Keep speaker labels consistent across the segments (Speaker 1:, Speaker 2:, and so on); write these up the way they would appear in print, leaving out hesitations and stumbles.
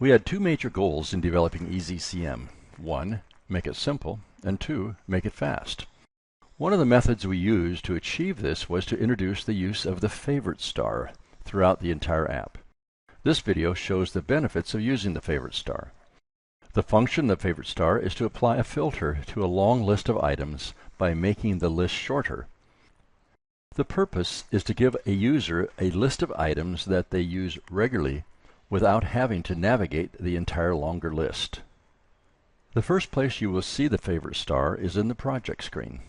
Speaker 1: We had two major goals in developing EZCM. One, make it simple, and two, make it fast. One of the methods we used to achieve this was to introduce the use of the favorite star throughout the entire app. This video shows the benefits of using the favorite star. The function of the favorite star is to apply a filter to a long list of items by making the list shorter. The purpose is to give a user a list of items that they use regularly without having to navigate the entire longer list. The first place you will see the favorite star is in the project screen.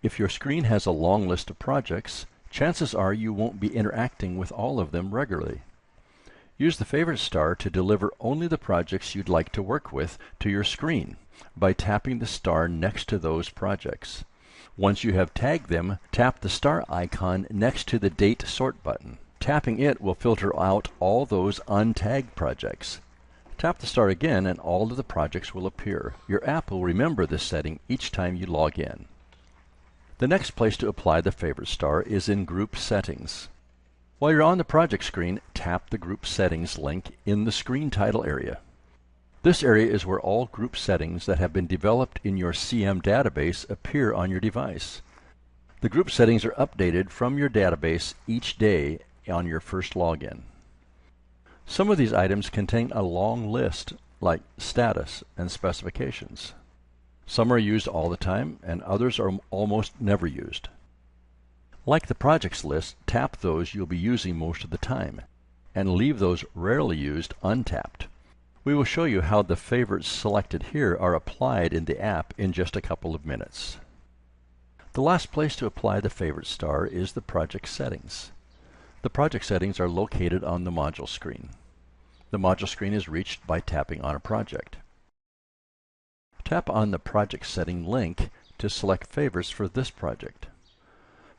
Speaker 1: If your screen has a long list of projects, chances are you won't be interacting with all of them regularly. Use the favorite star to deliver only the projects you'd like to work with to your screen by tapping the star next to those projects. Once you have tagged them, tap the star icon next to the Date Sort button. Tapping it will filter out all those untagged projects. Tap the star again and all of the projects will appear. Your app will remember this setting each time you log in. The next place to apply the favorite star is in Group Settings. While you're on the project screen, tap the Group Settings link in the screen title area. This area is where all group settings that have been developed in your CM database appear on your device. The group settings are updated from your database each day on your first login. Some of these items contain a long list, like status and specifications. Some are used all the time, and others are almost never used. Like the projects list, tap those you'll be using most of the time, and leave those rarely used untapped. We will show you how the favorites selected here are applied in the app in just a couple of minutes. The last place to apply the favorite star is the project settings. The project settings are located on the module screen. The module screen is reached by tapping on a project. Tap on the project setting link to select favorites for this project.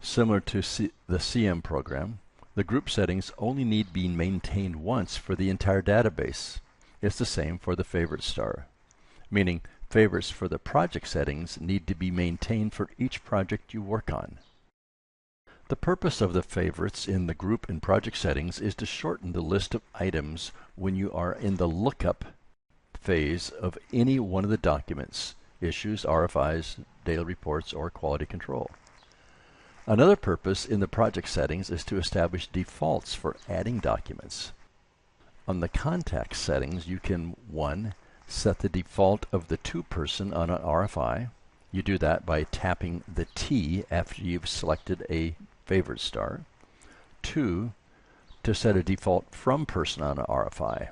Speaker 1: Similar to the CM program, the group settings only need be maintained once for the entire database. It's the same for the favorite star, meaning favorites for the project settings need to be maintained for each project you work on. The purpose of the favorites in the group and project settings is to shorten the list of items when you are in the lookup phase of any one of the documents, issues, RFIs, daily reports, or quality control. Another purpose in the project settings is to establish defaults for adding documents. On the contact settings, you can 1. Set the default of the to-person on an RFI. You do that by tapping the T after you've selected a favorite star. 2. To set a default from person on an RFI.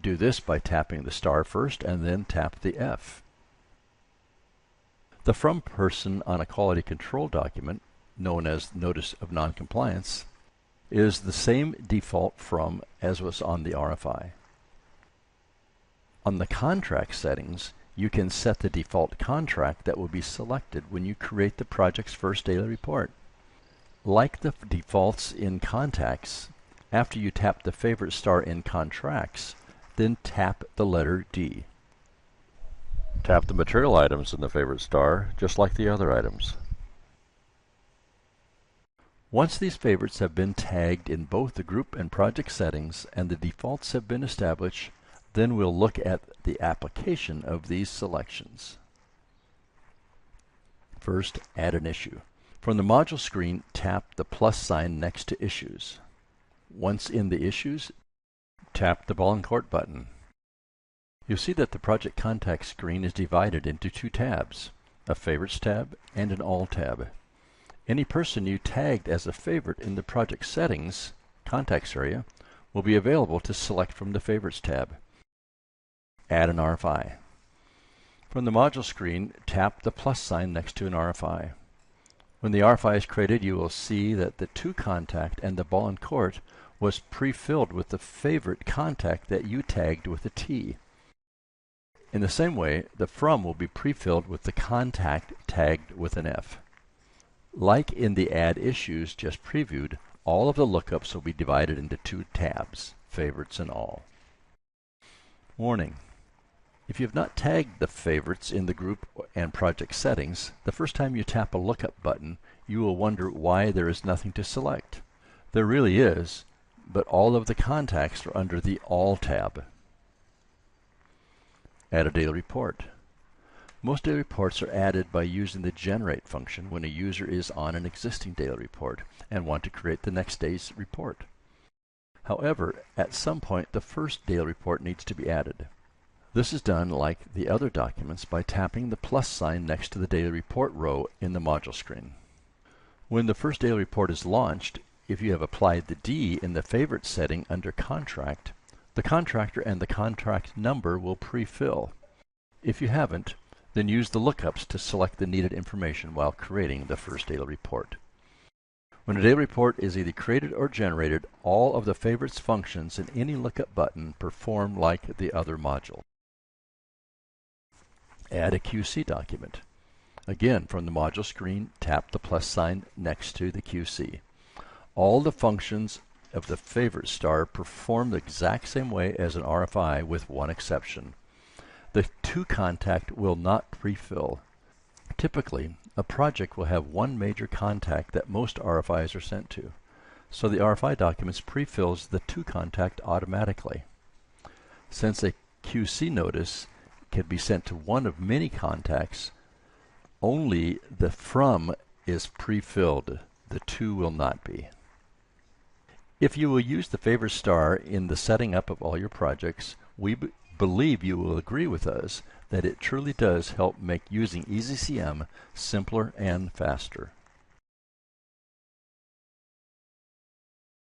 Speaker 1: Do this by tapping the star first and then tap the F. The from person on a quality control document, known as Notice of Noncompliance, is the same default from as was on the RFI. On the contract settings, you can set the default contract that will be selected when you create the project's first daily report. Like the defaults in contacts, after you tap the favorite star in contracts, then tap the letter D. Tap the material items in the favorite star, just like the other items. Once these favorites have been tagged in both the group and project settings and the defaults have been established, then we'll look at the application of these selections. First, add an issue. From the module screen, tap the plus sign next to Issues. Once in the Issues, tap the Ball and Court button. You'll see that the project contact screen is divided into two tabs, a Favorites tab and an All tab. Any person you tagged as a favorite in the project settings contacts area will be available to select from the Favorites tab. Add an RFI. From the module screen, tap the plus sign next to an RFI. When the RFI is created, you will see that the to contact and the Ball and Court was pre-filled with the favorite contact that you tagged with a T. In the same way, the from will be pre-filled with the contact tagged with an F. Like in the Add Issues just previewed, all of the lookups will be divided into two tabs, Favorites and All. Warning: if you have not tagged the favorites in the group and project settings, the first time you tap a lookup button, you will wonder why there is nothing to select. There really is, but all of the contacts are under the All tab. Add a daily report. Most daily reports are added by using the generate function when a user is on an existing daily report and want to create the next day's report. However, at some point the first daily report needs to be added. This is done like the other documents by tapping the plus sign next to the daily report row in the module screen. When the first daily report is launched, if you have applied the D in the favorite setting under contract, the contractor and the contract number will pre-fill. If you haven't, then use the lookups to select the needed information while creating the first daily report. When a daily report is either created or generated, all of the favorites functions in any lookup button perform like the other module. Add a QC document. Again, from the module screen, tap the plus sign next to the QC. All the functions of the favorite star perform the exact same way as an RFI with one exception. The to contact will not pre-fill. Typically, a project will have one major contact that most RFIs are sent to, so the RFI documents pre-fills the to contact automatically. Since a QC notice can be sent to one of many contacts, only the from is pre-filled. The to will not be. If you will use the favorite star in the setting up of all your projects, we believe you will agree with us that it truly does help make using EZCM simpler and faster.